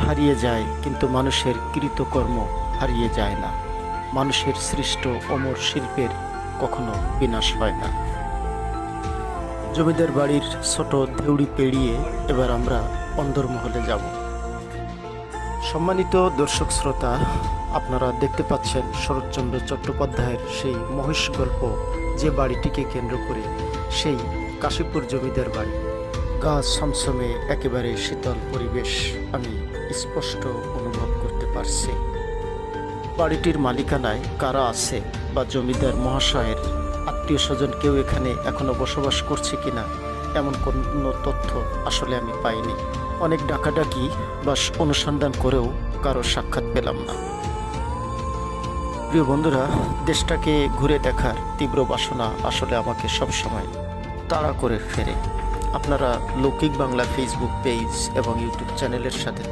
হারিয়ে যায়, কিন্তু মানুষের কৃতকর্ম হারিয়ে যায় না। মানুষের সৃষ্ট অমর শিল্পের কখনো বিনাশ হয় না। জমিদার বাড়ির ছোট দেউড়ি পেরিয়ে এবার আমরা অন্দরমহলে যাব। সম্মানিত দর্শক শ্রোতা, আপনারা দেখতে পাচ্ছেন শরৎচন্দ্র চট্টোপাধ্যায়ের সেই মহিষ গল্প, যে বাড়িটিকে কেন্দ্র করে সেই কাশীপুর জমিদার বাড়ি। গাছ সমসমে একেবারে শীতল পরিবেশ আমি স্পষ্ট অনুভব করতে পারছি। বাড়িটির মালিকানায় কারা আছে বা জমিদার মহাশয়ের আত্মীয় স্বজন কেউ এখানে এখনো বসবাস করছে কিনা, এমন কোনো তথ্য আসলে আমি পাইনি। অনেক ডাকাডাকি বা অনুসন্ধান করেও কারো সাক্ষাৎ পেলাম না। প্রিয় বন্ধুরা, দেশটাকে ঘুরে দেখার তীব্র বাসনা আসলে আমাকে সবসময় তাড়া করে ফেরে। আপনারা লৌকিক বাংলা ফেসবুক পেজ এবং ইউটিউব চ্যানেলের সাথে